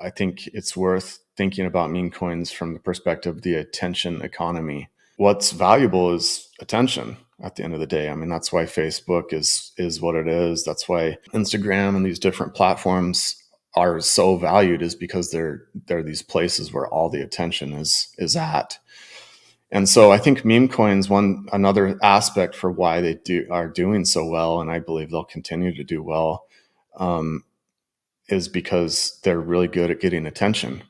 I think it's worth thinking about meme coins from the perspective of the attention economy. What's valuable is attention at the end of the day. I mean, that's why Facebook is what it is. That's why Instagram and these different platforms are so valued, is because they're these places where all the attention is at. And so I think meme coins, another aspect for why they are doing so well, and I believe they'll continue to do well, is because they're really good at getting attention.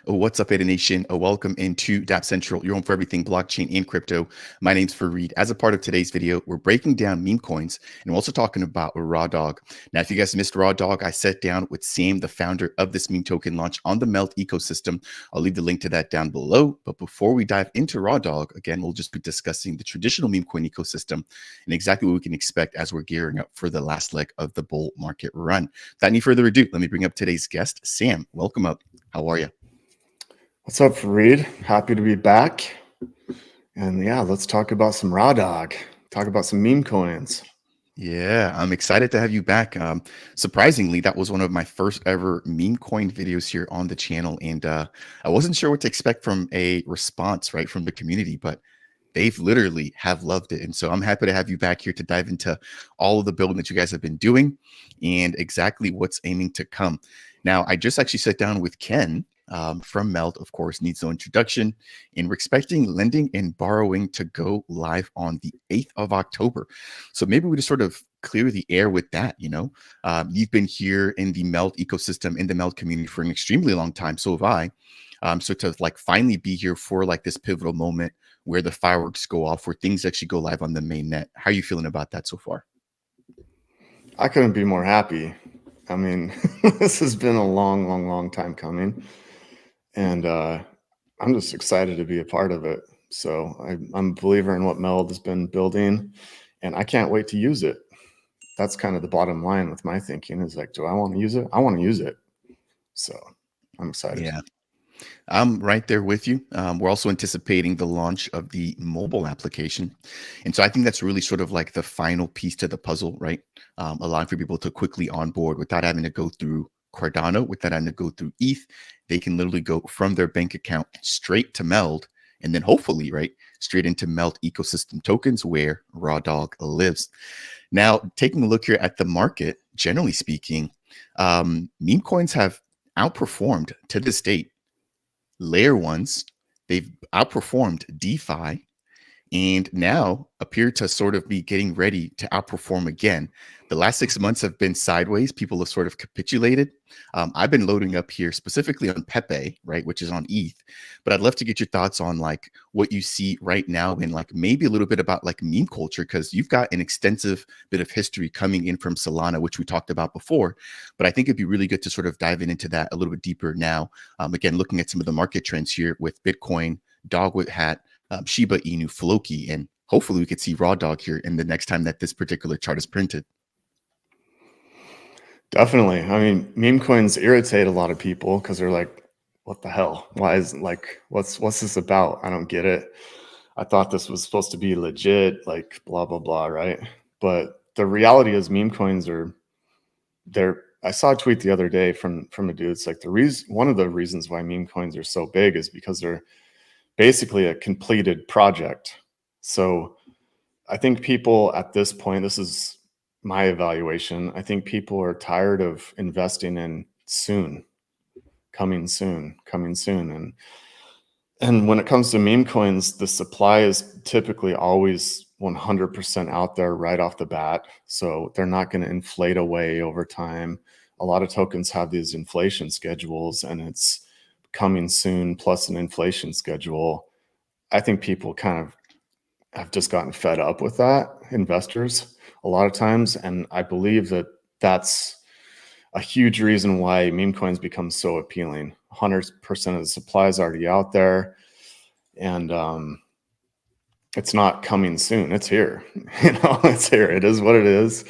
What's up, Ada Nation? Welcome into Dapp Central, your home for everything blockchain and crypto. My name's Fareed. As a part of today's video, we're breaking down meme coins, and we're also talking about RawDog. Now, if you guys missed RawDog, I sat down with Sam, the founder of this meme token launch on the MELD ecosystem. I'll leave the link to that down below. But before we dive into RawDog, again, we'll just be discussing the traditional meme coin ecosystem and exactly what we can expect as we're gearing up for the last leg of the bull market run. Without any further ado, let me bring up today's guest, Sam. Welcome up. How are you? What's up, Fareed? Happy to be back. And yeah, let's talk about some RawDog. Talk about some meme coins. Yeah, I'm excited to have you back. Surprisingly, that was one of my first ever meme coin videos here on the channel. And I wasn't sure what to expect from a response, right, from the community, but they've literally have loved it. And so I'm happy to have you back here to dive into all of the building that you guys have been doing and exactly what's aiming to come. Now, I just actually sat down with Ken from MELD, of course, needs no introduction. And we're expecting lending and borrowing to go live on the 8th of October. So maybe we just sort of clear the air with that. You've been here in the MELD ecosystem, in the MELD community for an extremely long time. So have I. So to like finally be here for like this pivotal moment where the fireworks go off, where things actually go live on the mainnet. How are you feeling about that so far? I couldn't be more happy. I mean, this has been a long time coming. And I'm just excited to be a part of it. So I'm a believer in what MELD has been building, and I can't wait to use it. That's kind of the bottom line with my thinking, is like, do I want to use it? I want to use it. So I'm excited. Yeah, I'm right there with you. We're also anticipating the launch of the mobile application. And so I think that's really sort of like the final piece to the puzzle, right? Allowing for people to quickly onboard without having to go through Cardano, without having to go through ETH. They can literally go from their bank account straight to MELD, and then hopefully, right, straight into MELD ecosystem tokens where RawDog lives. Now, taking a look here at the market, generally speaking, meme coins have outperformed to this date layer ones. They've outperformed DeFi and now appear to sort of be getting ready to outperform again. The last 6 months have been sideways. People have sort of capitulated. I've been loading up here specifically on Pepe, right, which is on ETH. But I'd love to get your thoughts on like what you see right now and like maybe a little bit about like meme culture, because you've got an extensive bit of history coming in from Solana, which we talked about before. But I think it'd be really good to sort of dive into that a little bit deeper now. Again, looking at some of the market trends here with Bitcoin, Dogwood Hat, Shiba Inu, Floki, and hopefully we could see RawDog here in the next time that this particular chart is printed. Definitely. I mean, meme coins irritate a lot of people because they're like, what the hell? Why is like, what's this about? I don't get it. I thought this was supposed to be legit, like blah, blah, blah, right? But the reality is meme coins I saw a tweet the other day from a dude. It's like one of the reasons why meme coins are so big is because they're basically a completed project. So I think people at this point, this is my evaluation, I think people are tired of investing in coming soon. And when it comes to meme coins, the supply is typically always 100% out there right off the bat. So they're not going to inflate away over time. A lot of tokens have these inflation schedules, and it's coming soon plus an inflation schedule. I think people kind of have just gotten fed up with that, investors, a lot of times. And I believe that that's a huge reason why meme coins become so appealing. 100% of the supply is already out there, and it's not coming soon. It's here. It's here. It is what it is.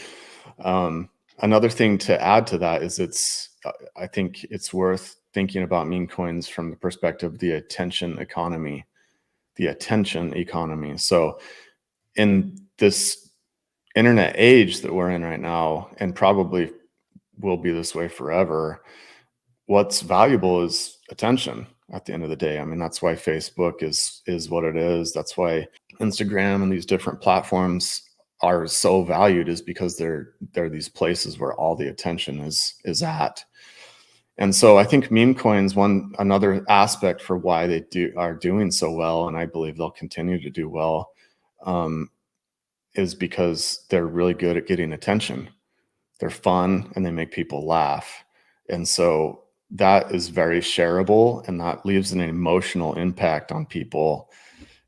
Another thing to add to that is I think it's worth thinking about meme coins from the perspective of the attention economy. So in this internet age that we're in right now, and probably will be this way forever, what's valuable is attention at the end of the day. I mean, that's why Facebook is what it is. That's why Instagram and these different platforms are so valued, is because they're these places where all the attention is at. And so I think meme coins, another aspect for why they are doing so well, and I believe they'll continue to do well, is because they're really good at getting attention. They're fun and they make people laugh. And so that is very shareable, and that leaves an emotional impact on people.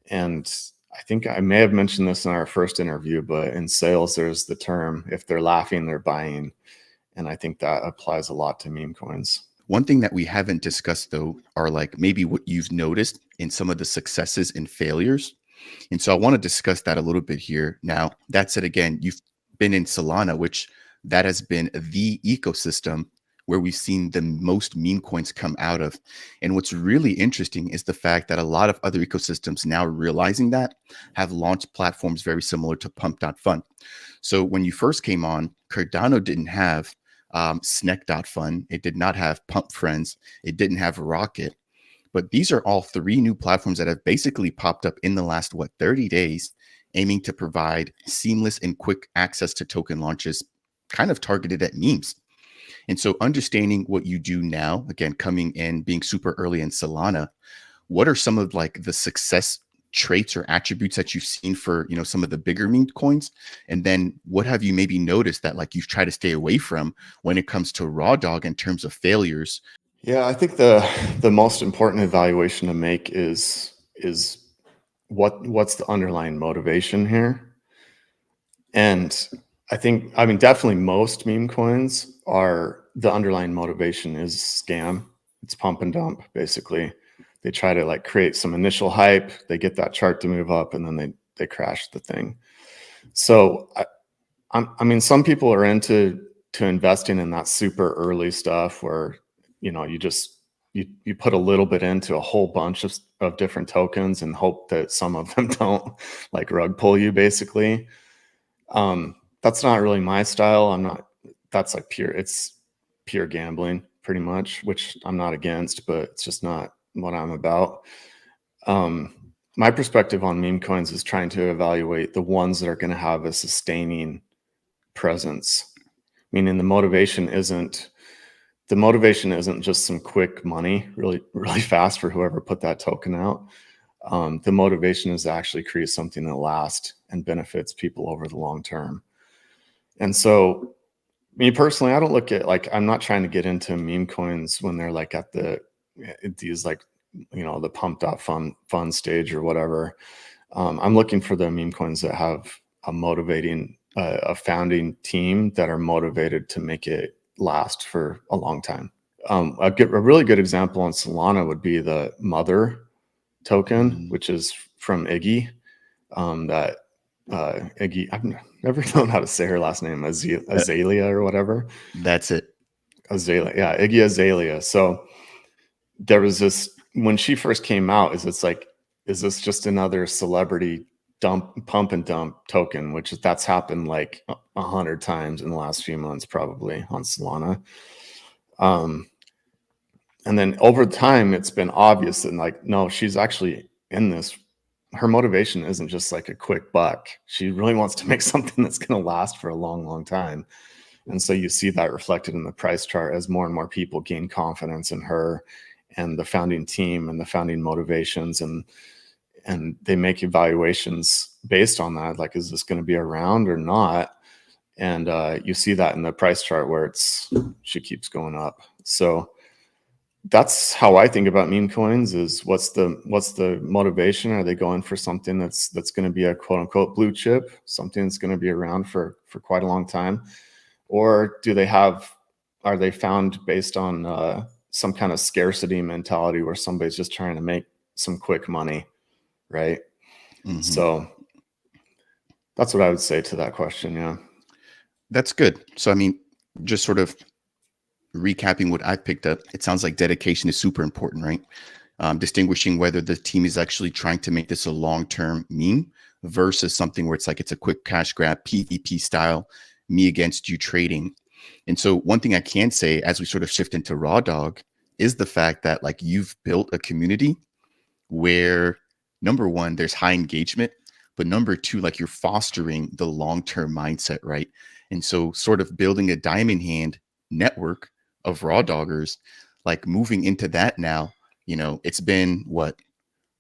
And I think I may have mentioned this in our first interview, but in sales, there's the term, if they're laughing, they're buying. And I think that applies a lot to meme coins. One thing that we haven't discussed, though, are like maybe what you've noticed in some of the successes and failures. And so I want to discuss that a little bit here. Now, that said, again, you've been in Solana, which that has been the ecosystem where we've seen the most meme coins come out of. And what's really interesting is the fact that a lot of other ecosystems, now realizing that, have launched platforms very similar to Pump.fun. So when you first came on, Cardano didn't have Sneck.fun. It did not have Pump Friends. It didn't have Rocket. But these are all three new platforms that have basically popped up in the last, 30 days, aiming to provide seamless and quick access to token launches, kind of targeted at memes. And so understanding what you do now, again, coming in, being super early in Solana, what are some of like the success traits or attributes that you've seen for, some of the bigger meme coins? And then what have you maybe noticed that like you've tried to stay away from when it comes to RawDog in terms of failures? Yeah, I think the most important evaluation to make is what's the underlying motivation here. And I mean, definitely most meme coins are, the underlying motivation is scam. It's pump and dump, basically. They try to like create some initial hype, they get that chart to move up, and then they crash the thing. So I mean, some people are into investing in that super early stuff where, you put a little bit into a whole bunch of different tokens and hope that some of them don't like rug pull you, basically. That's not really my style. That's like it's pure gambling pretty much, which I'm not against, but it's just not what I'm about. My perspective on meme coins is trying to evaluate the ones that are going to have a sustaining presence, meaning the motivation isn't just some quick money really, really fast for whoever put that token out. The motivation is to actually create something that lasts and benefits people over the long term. And so me personally, I don't look at I'm not trying to get into meme coins when they're like at these like, the pump.fun stage or whatever. I'm looking for the meme coins that have a founding team that are motivated to make it last for a long time. A really good example on Solana would be the Mother token, which is from Iggy. Iggy, I've never known how to say her last name, Azalea or whatever. That's it. Azalea, yeah, Iggy Azalea. So there was this, when she first came out, is this just another celebrity pump and dump token, which that's happened like 100 times in the last few months, probably on Solana. And then over time, it's been obvious that like, no, she's actually in this. Her motivation isn't just like a quick buck. She really wants to make something that's going to last for a long, long time. And so you see that reflected in the price chart as more and more people gain confidence in her and the founding team and the founding motivations, and they make evaluations based on that. Like, is this going to be around or not? And you see that in the price chart where she keeps going up. So that's how I think about meme coins: is what's the motivation? Are they going for something that's going to be a quote unquote blue chip, something that's going to be around for quite a long time? Or are they found based on some kind of scarcity mentality where somebody's just trying to make some quick money, right? Mm-hmm. So that's what I would say to that question. Yeah. That's good. So, I mean, just sort of recapping what I picked up, it sounds like dedication is super important, right? Distinguishing whether the team is actually trying to make this a long-term meme versus something where it's like it's a quick cash grab, PvP style, me against you trading. And so one thing I can say as we sort of shift into RawDog is the fact that like you've built a community where number one, there's high engagement, but number two, like you're fostering the long-term mindset, right? And so sort of building a diamond hand network of raw doggers, like moving into that now, it's been what,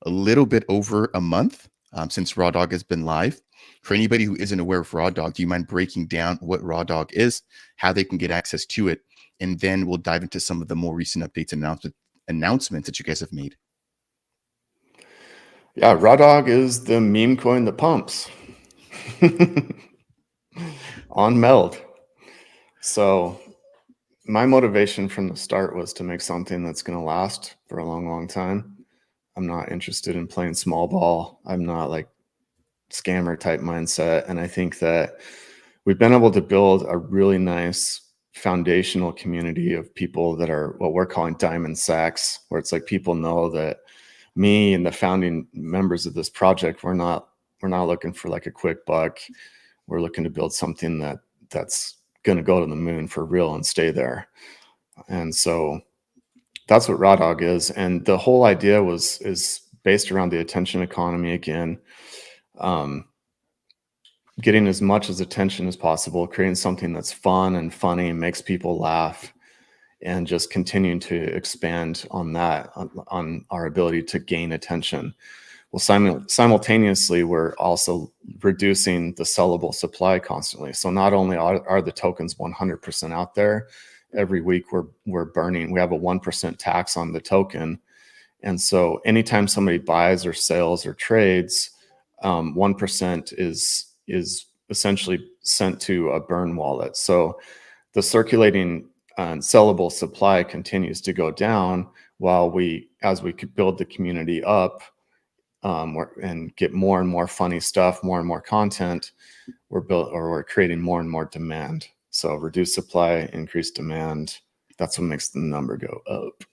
a little bit over a month since RawDog has been live. For anybody who isn't aware of RawDog, do you mind breaking down what RawDog is, how they can get access to it, and then we'll dive into some of the more recent updates and announcements that you guys have made. Yeah, RawDog is the meme coin that pumps on MELD. So my motivation from the start was to make something that's going to last for a long, long time. I'm not interested in playing small ball. I'm not like scammer type mindset. And I think that we've been able to build a really nice foundational community of people that are what we're calling diamond sacks, where it's like people know that me and the founding members of this project, we're not looking for like a quick buck. We're looking to build something that's going to go to the moon for real and stay there. And so that's what RawDog is. And the whole idea is based around the attention economy again. Getting as much as attention as possible, creating something that's fun and funny, makes people laugh, and just continuing to expand on that, on our ability to gain attention. Well, simultaneously, we're also reducing the sellable supply constantly. So not only are the tokens 100% out there, every week we're burning. We have a 1% tax on the token, and so anytime somebody buys or sells or trades, 1% is essentially sent to a burn wallet. So the circulating sellable supply continues to go down while as we could build the community up and get more and more funny stuff, more and more content, we're creating more and more demand. So reduce supply, increase demand. That's what makes the number go up.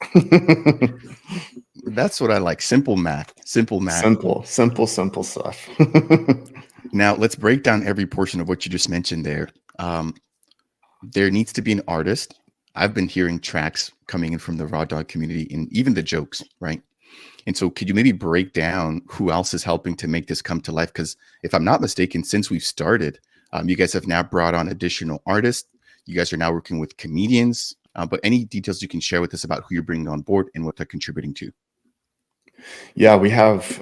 That's what I like. Simple math. Simple Stuff. Now let's break down every portion of what you just mentioned there. There needs to be an artist. I've been hearing tracks coming in from the RawDog community and even the jokes, right? And so could you maybe break down who else is helping to make this come to life? Because if I'm not mistaken, since we've started, you guys have now brought on additional artists. You guys are now working with comedians, but any details you can share with us about who you're bringing on board and what they're contributing to? Yeah, we have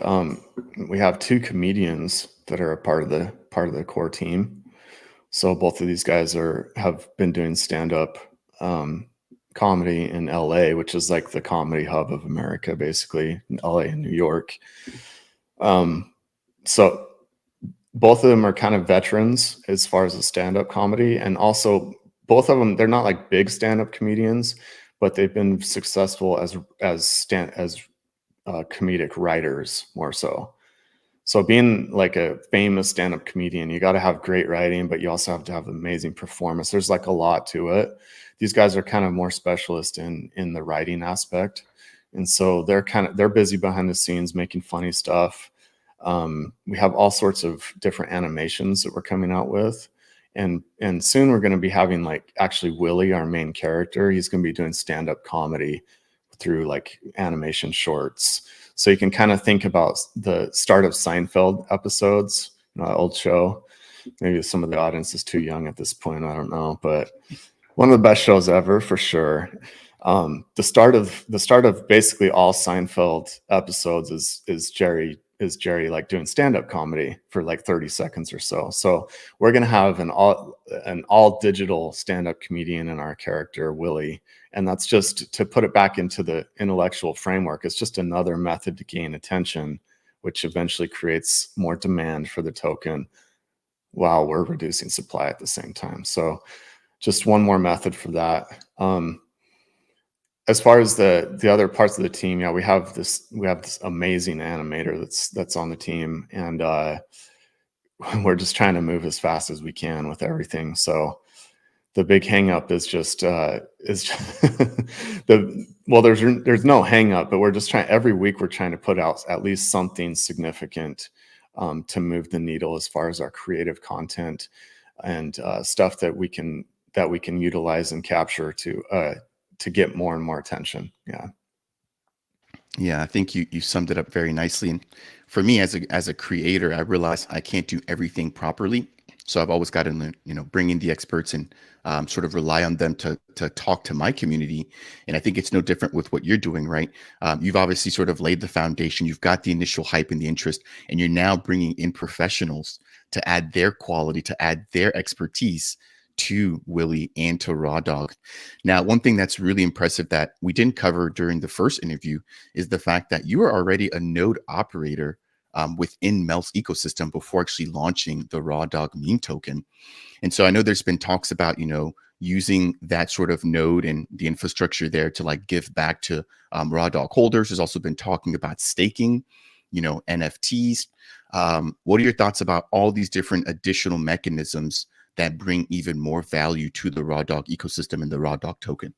two comedians that are a part of the core team. So both of these guys have been doing stand-up comedy in LA, which is like the comedy hub of America, basically, in LA and New York. So both of them are kind of veterans as far as the stand-up comedy, and also both of them, they're not like big stand-up comedians, but they've been successful as comedic writers more so. So being like a famous stand-up comedian, you got to have great writing, but you also have to have amazing performance. There's like a lot to it. These guys are kind of more specialist in the writing aspect. And so they're busy behind the scenes making funny stuff. We have all sorts of different animations that we're coming out with. And soon we're going to be having like actually Willie, our main character, he's going to be doing stand-up comedy through like animation shorts. So you can kind of think about the start of Seinfeld episodes, old show. Maybe some of the audience is too young at this point. I don't know, but one of the best shows ever for sure. The start of basically all Seinfeld episodes is Jerry like doing stand-up comedy for like 30 seconds or so. So we're going to have an all digital stand-up comedian in our character, Willie. And that's just to put it back into the intellectual framework. It's just another method to gain attention, which eventually creates more demand for the token while we're reducing supply at the same time. So just one more method for that. As far as the other parts of the team, yeah, we have this amazing animator that's on the team, and we're just trying to move as fast as we can with everything. So the big hang up is just there's no hang up, but we're just every week we're trying to put out at least something significant to move the needle as far as our creative content and stuff that we can utilize and capture to get more and more attention. Yeah. Yeah, I think you summed it up very nicely. And for me as a creator, I realize I can't do everything properly. So I've always got to, bring in the experts and sort of rely on them to talk to my community. And I think it's no different with what you're doing, right? You've obviously sort of laid the foundation. You've got the initial hype and the interest, and you're now bringing in professionals to add their quality, to add their expertise to Willie and to RawDog. Now, one thing that's really impressive that we didn't cover during the first interview is the fact that you are already a node operator within MELD's ecosystem before actually launching the RawDog meme token. And so I know there's been talks about, using that sort of node and the infrastructure there to like give back to RawDog holders. There's also been talking about staking, NFTs. What are your thoughts about all these different additional mechanisms that bring even more value to the RawDog ecosystem and the RawDog token?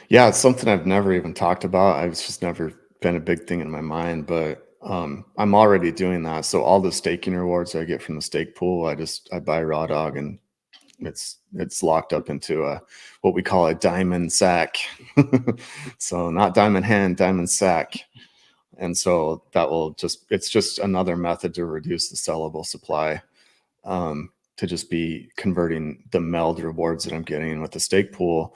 Yeah, it's something I've never even talked about. I've just never been a big thing in my mind, but I'm already doing that. So all the staking rewards I get from the stake pool, I buy RawDog, and it's locked up into what we call a diamond sack. So not diamond hand, diamond sack. And so it's just another method to reduce the sellable supply, to just be converting the MELD rewards that I'm getting with the stake pool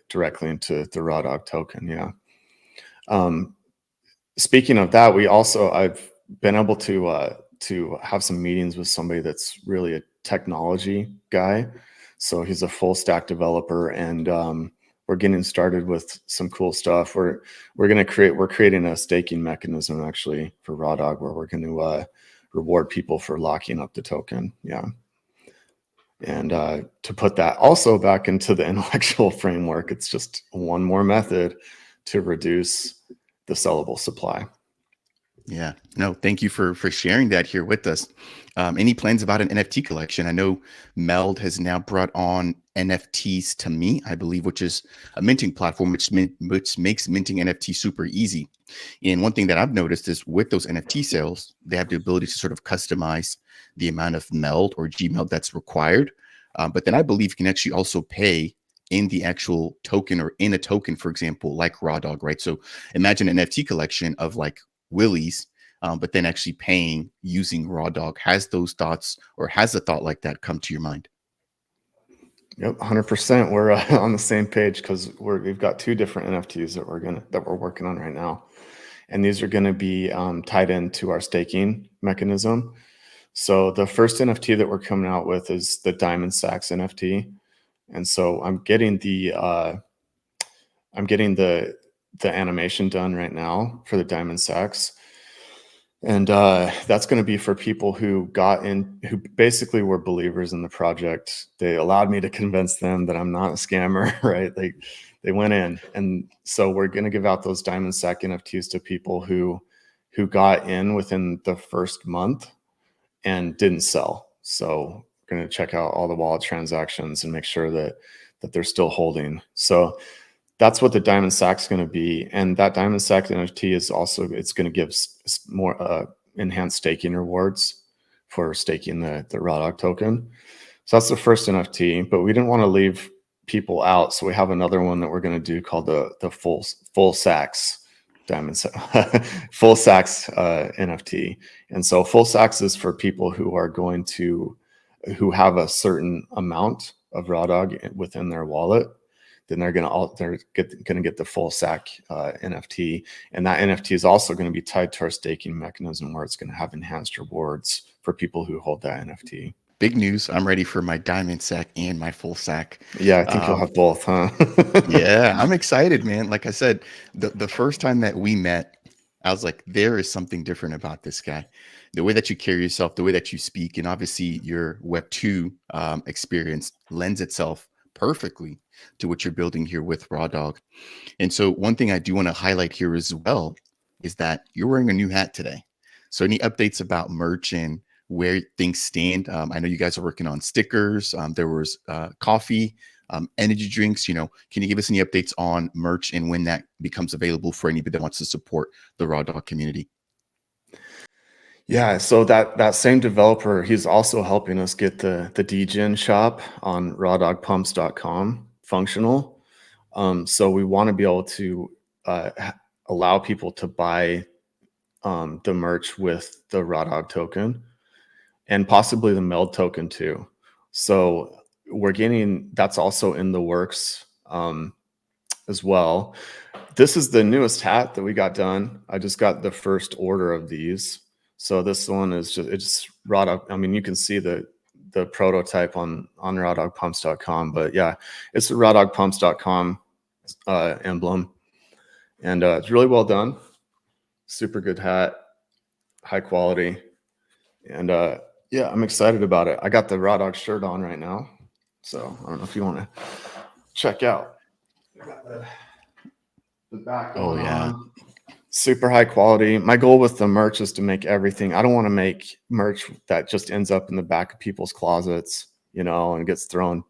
directly into the RawDog token. Yeah. Speaking of that, I've been able to have some meetings with somebody that's really a technology guy. So he's a full stack developer, and we're getting started with some cool stuff. We're creating a staking mechanism actually for RawDog, where we're going to reward people for locking up the token. Yeah. And to put that also back into the intellectual framework, it's just one more method to reduce the sellable supply. Yeah, no, thank you for sharing that here with us. Any plans about an NFT collection? I know MELD has now brought on NFTs to me, I believe, which is a minting platform which makes minting NFT super easy. And one thing that I've noticed is with those NFT sales, they have the ability to sort of customize the amount of MELD or GMELD that's required. But then I believe you can actually also pay in the actual token or in a token, for example, like RawDog, right? So imagine an NFT collection of like Willie's, but then actually paying using RawDog. Has those thoughts, or has a thought like that come to your mind? Yep, 100%. We're on the same page, because we've got two different NFTs that we're working on right now, and these are going to be tied into our staking mechanism. So the first NFT that we're coming out with is the Diamond Sacks NFT, and so I'm getting the animation done right now for the Diamond Sacks. And that's going to be for people who who basically were believers in the project. They allowed me to convince them that I'm not a scammer, right? They went in, and so we're going to give out those Diamond Sack NFTs to people who got in within the first month and didn't sell. So we're going to check out all the wallet transactions and make sure that they're still holding. So that's what the Diamond Sack is going to be. And that Diamond Sack NFT it's going to give more enhanced staking rewards for staking the RawDog token. So that's the first NFT, but we didn't want to leave people out. So we have another one that we're going to do called the full sacks full sacks NFT. And so full sacks is for people who have a certain amount of RawDog within their wallet. Then they're gonna get the full sack NFT, and that NFT is also going to be tied to our staking mechanism, where it's going to have enhanced rewards for people who hold that NFT. Big news. I'm ready for my diamond sack and my full sack. Yeah, I think you'll have both, huh? Yeah, I'm excited, man. Like I said, the first time that we met, I was like, there is something different about this guy. The way that you carry yourself, the way that you speak, and obviously your Web2 experience lends itself perfectly to what you're building here with RawDog. And so one thing I do want to highlight here as well is that you're wearing a new hat today. So any updates about merch and where things stand? I know you guys are working on stickers. There was coffee, energy drinks. Can you give us any updates on merch and when that becomes available for anybody that wants to support the RawDog community? Yeah, so that same developer, he's also helping us get the degen shop on rawdogpumps.com functional. So we want to be able to allow people to buy the merch with the RawDog token and possibly the MELD token too. So we're getting that's also in the works as well. This is the newest hat that we got done. I just got the first order of these. So this one is it's RawDog. I mean, you can see the prototype on rawdogpumps.com, but yeah, it's the rawdogpumps.com emblem, and it's really well done. Super good hat, high quality, and yeah, I'm excited about it. I got the RawDog shirt on right now, so I don't know if you want to check out. I got the back Oh going yeah. on. Super high quality. My goal with the merch is to make everything. I don't want to make merch that just ends up in the back of people's closets, and gets thrown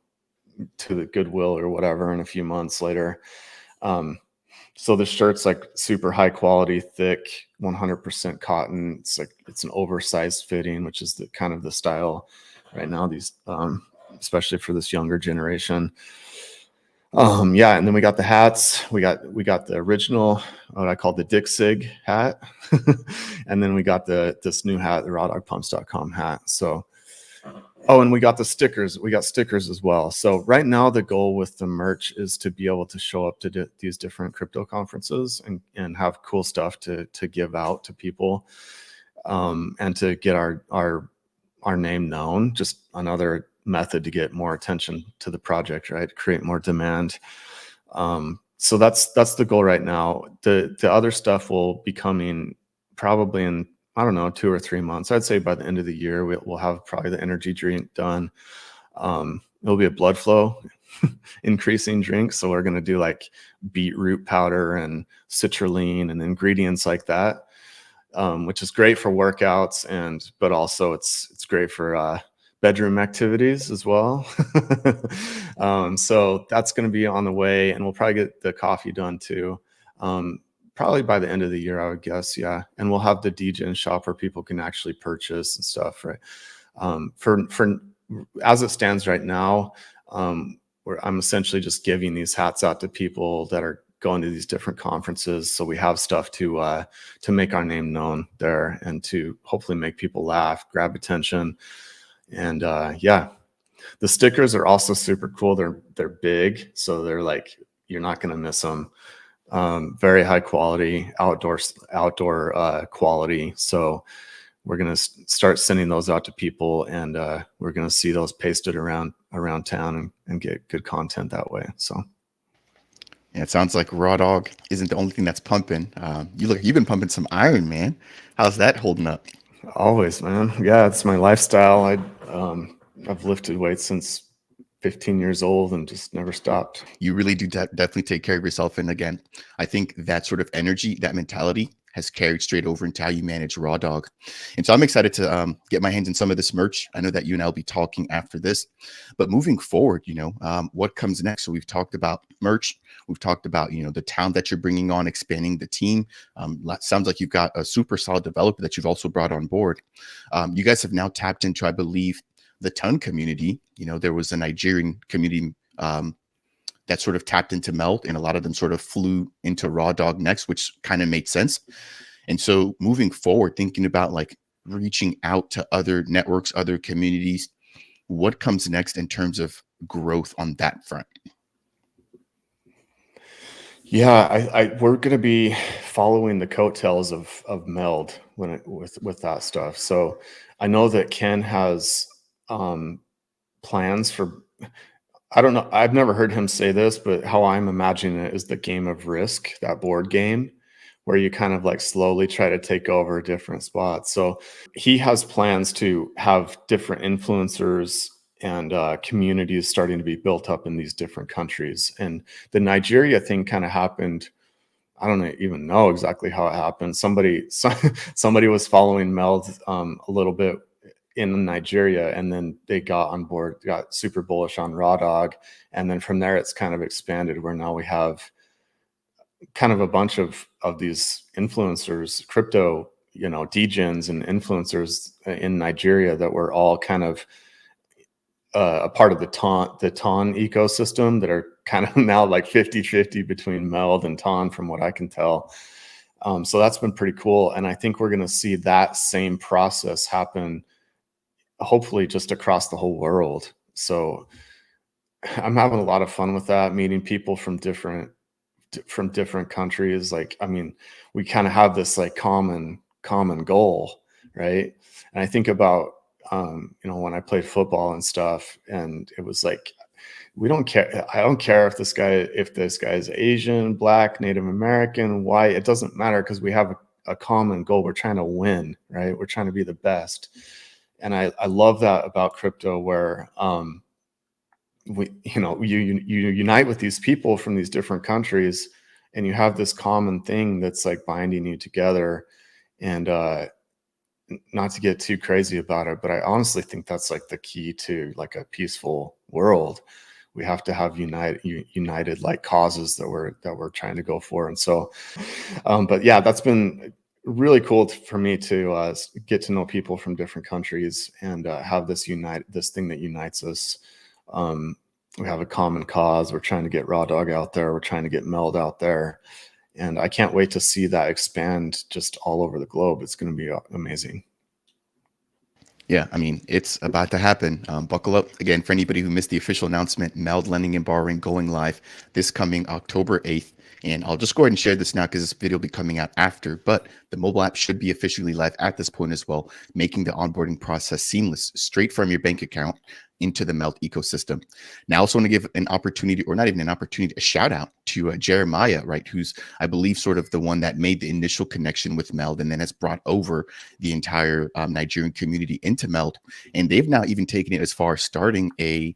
to the Goodwill or whatever in a few months later. So the shirt's like super high quality, thick, 100% cotton. It's an oversized fitting, which is the kind of the style right now. These, especially for this younger generation. Yeah, and then we got the hats. We got the original, what I call the Dick Sig hat, and then we got this new hat, the RawDogPumps.com hat. So, oh, and we got the stickers. We got stickers as well. So right now, the goal with the merch is to be able to show up to these different crypto conferences and have cool stuff to give out to people, and to get our name known. Just another method to get more attention to the project, right? Create more demand. So that's the goal right now. The other stuff will be coming probably in, I don't know, 2 or 3 months. I'd say by the end of the year, we'll have probably the energy drink done. It'll be a blood flow increasing drink. So we're going to do like beetroot powder and citrulline and ingredients like that, which is great for workouts, but also it's great for bedroom activities as well. So that's going to be on the way, and we'll probably get the coffee done too. Probably by the end of the year, I would guess. Yeah. And we'll have the degen shop where people can actually purchase and stuff, right? For as it stands right now, where I'm essentially just giving these hats out to people that are going to these different conferences. So we have stuff to make our name known there and to hopefully make people laugh, grab attention. And yeah, the stickers are also super cool. They're big, so they're like, you're not going to miss them. Very high quality, outdoor quality. So we're going to start sending those out to people, and we're going to see those pasted around town and get good content that way. So Yeah, it sounds like RawDog isn't the only thing that's pumping. You've been pumping some iron, man. How's that holding up? always, man. Yeah, it's my lifestyle. I've lifted weights since 15 years old and just never stopped. You really do definitely take care of yourself. And again, I think that sort of energy, that mentality has carried straight over into how you manage RawDog. And so I'm excited to get my hands in some of this merch. I know that you and I will be talking after this, but moving forward, what comes next? So we've talked about merch. We've talked about, the talent that you're bringing on, expanding the team. Sounds like you've got a super solid developer that you've also brought on board. You guys have now tapped into, I believe, the ton community. There was a Nigerian community that sort of tapped into MELD, and a lot of them sort of flew into RawDog next, which kind of made sense. And so moving forward, thinking about like reaching out to other networks, other communities, what comes next in terms of growth on that front? Yeah, we're going to be following the coattails of MELD with that stuff. So I know that Ken has plans for. I don't know. I've never heard him say this, but how I'm imagining it is the game of Risk, that board game, where you kind of like slowly try to take over different spots. So he has plans to have different influencers and communities starting to be built up in these different countries. And the Nigeria thing kind of happened. I don't even know exactly how it happened. Somebody was following MELD a little bit in Nigeria, and then they got on board, got super bullish on RawDog, and then from there it's kind of expanded where now we have kind of a bunch of these influencers, crypto degens and influencers in Nigeria that were all kind of a part of the Ton ecosystem that are kind of now like 50-50 between MELD and Ton, from what I can tell. So that's been pretty cool. And I think we're going to see that same process happen, hopefully just across the whole world. So I'm having a lot of fun with that, meeting people from different countries. Like, I mean, we kind of have this like common goal, right? And I think about, when I played football and stuff, and it was like, we don't care. I don't care if this guy is Asian, Black, Native American, white, it doesn't matter, because we have a common goal. We're trying to win, right? We're trying to be the best. And I love that about crypto, where, you unite with these people from these different countries, and you have this common thing that's like binding you together. And not to get too crazy about it, but I honestly think that's like the key to like a peaceful world. We have to have united like causes that we're trying to go for. And so, but yeah, that's been really cool for me to get to know people from different countries and have this thing that unites us. We have a common cause. We're trying to get RawDog out there. We're trying to get MELD out there. And I can't wait to see that expand just all over the globe. It's going to be amazing. Yeah, I mean, it's about to happen. Buckle up. Again, for anybody who missed the official announcement, MELD Lending and Borrowing going live this coming October 8th. And I'll just go ahead and share this now because this video will be coming out after, but the mobile app should be officially live at this point as well, making the onboarding process seamless, straight from your bank account into the MELD ecosystem. Now, I also want to give an opportunity, or not even an opportunity, a shout out to Jeremiah, right? Who's, I believe, sort of the one that made the initial connection with MELD and then has brought over the entire Nigerian community into MELD. And they've now even taken it as far as starting a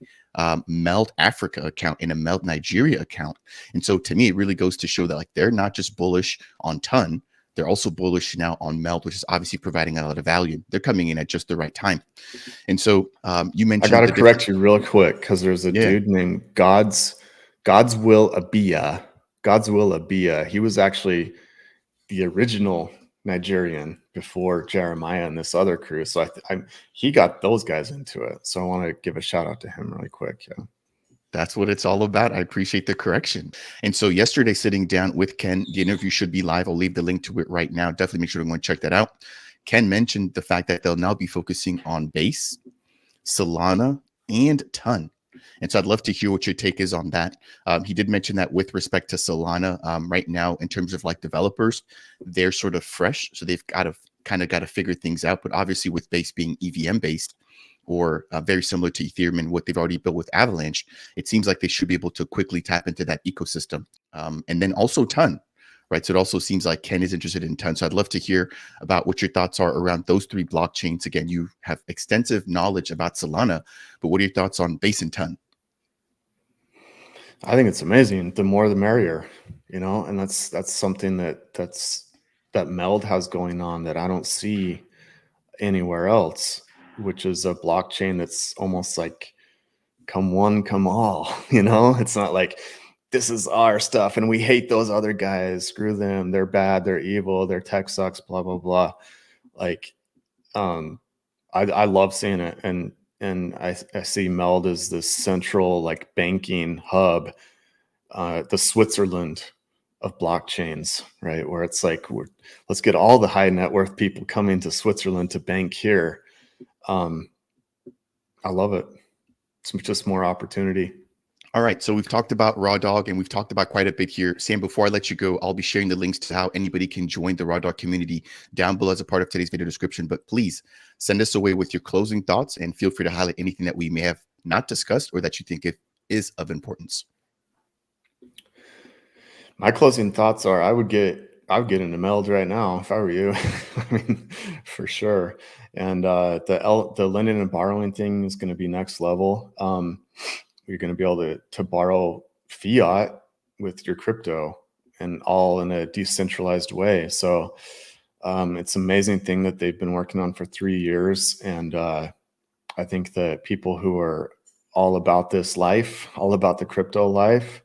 MELD Africa account and a MELD Nigeria account. And so to me, it really goes to show that like they're not just bullish on Ton, they're also bullish now on MELD, which is obviously providing a lot of value. They're coming in at just the right time. And so you mentioned— I got to correct you real quick, because there's a dude named God's Will Abia. God's Will Abia. He was actually the original Nigerian before Jeremiah and this other crew. So he got those guys into it. So I want to give a shout out to him really quick. Yeah. That's what it's all about. I appreciate the correction. And so yesterday, sitting down with Ken, the interview should be live. I'll leave the link to it right now. Definitely make sure to go and check that out. Ken mentioned the fact that they'll now be focusing on Base, Solana, and Ton. And so I'd love to hear what your take is on that. He did mention that with respect to Solana, right now, in terms of like developers, they're sort of fresh. So they've got to figure things out. But obviously with Base being EVM based, or very similar to Ethereum and what they've already built with Avalanche, it seems like they should be able to quickly tap into that ecosystem. And then also Ton, right? So it also seems like Ken is interested in Ton. So I'd love to hear about what your thoughts are around those three blockchains. Again, you have extensive knowledge about Solana, but what are your thoughts on Base and Ton? I think it's amazing. The more the merrier, and that's something that MELD has going on that I don't see anywhere else, which is a blockchain that's almost like come one, come all. It's not like this is our stuff and we hate those other guys, screw them, they're bad, they're evil, their tech sucks, blah blah blah. Like I love seeing it, and I see MELD as this central like banking hub, the Switzerland of blockchains, right? Where it's like, let's get all the high net worth people coming to Switzerland to bank here. I love it. It's just more opportunity. All right, so we've talked about RawDog and we've talked about quite a bit here. Sam, before I let you go, I'll be sharing the links to how anybody can join the RawDog community down below as a part of today's video description. But please send us away with your closing thoughts and feel free to highlight anything that we may have not discussed or that you think is of importance. My closing thoughts are I would get into MELD right now if I were you. I mean, for sure. And the lending and borrowing thing is going to be next level. You're going to be able to borrow fiat with your crypto, and all in a decentralized way. So it's an amazing thing that they've been working on for 3 years. And I think that people who are all about this life, all about the crypto life,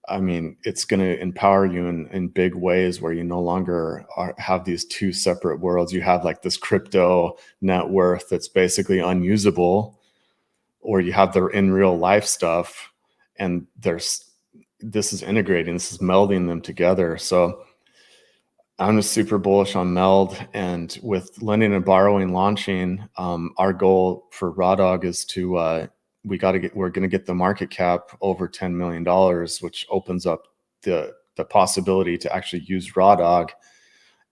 I mean, it's going to empower you in big ways where you no longer have these two separate worlds. You have like this crypto net worth that's basically unusable, or you have the in real life stuff, and this is integrating, this is melding them together. So I'm just super bullish on MELD, and with lending and borrowing launching, our goal for RawDog is to we're going to get the market cap over $10 million, which opens up the possibility to actually use RawDog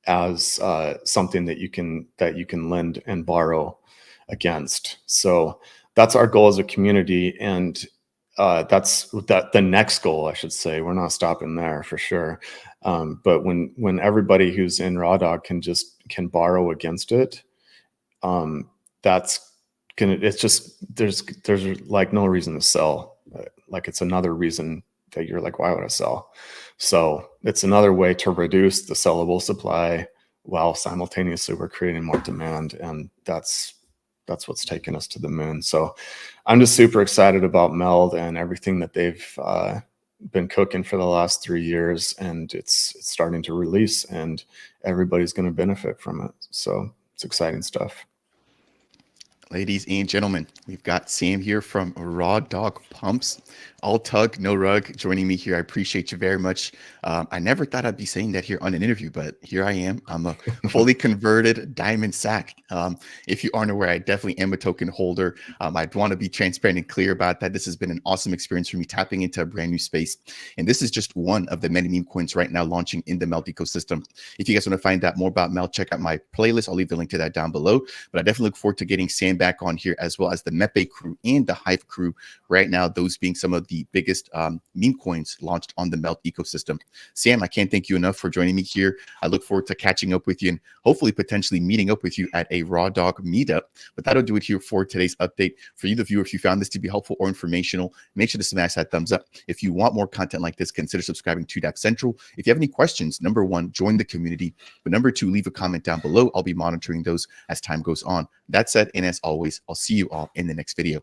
as something that you can lend and borrow against. So that's our goal as a community, and that's the next goal, I should say. We're not stopping there for sure. But when everybody who's in RawDog can borrow against it, that's it's just there's like no reason to sell. Like it's another reason that you're like, why would I sell? So it's another way to reduce the sellable supply while simultaneously we're creating more demand, and that's what's taken us to the moon. So I'm just super excited about MELD and everything that they've been cooking for the last 3 years, and it's starting to release, and everybody's going to benefit from it. So it's exciting stuff. Ladies and gentlemen, we've got Sam here from RawDog Pumps. All tug, no rug, joining me here. I appreciate you very much. I never thought I'd be saying that here on an interview, but here I am. I'm a fully converted diamond sack. If you aren't aware, I definitely am a token holder. I'd want to be transparent and clear about that. This has been an awesome experience for me, tapping into a brand new space. And this is just one of the many meme coins right now launching in the MELD ecosystem. If you guys want to find out more about MELD, check out my playlist. I'll leave the link to that down below. But I definitely look forward to getting Sam back on here, as well as the Mepe crew and the Hive crew right now, those being some of the biggest meme coins launched on the MELD ecosystem. Sam, I can't thank you enough for joining me here. I look forward to catching up with you and hopefully potentially meeting up with you at a RawDog meetup. But that'll do it here for today's update. For you, the viewer, if you found this to be helpful or informational, make sure to smash that thumbs up. If you want more content like this, consider subscribing to Dapp Central. If you have any questions, number one, join the community. But number two, leave a comment down below. I'll be monitoring those as time goes on. That said, and as always, I'll see you all in the next video.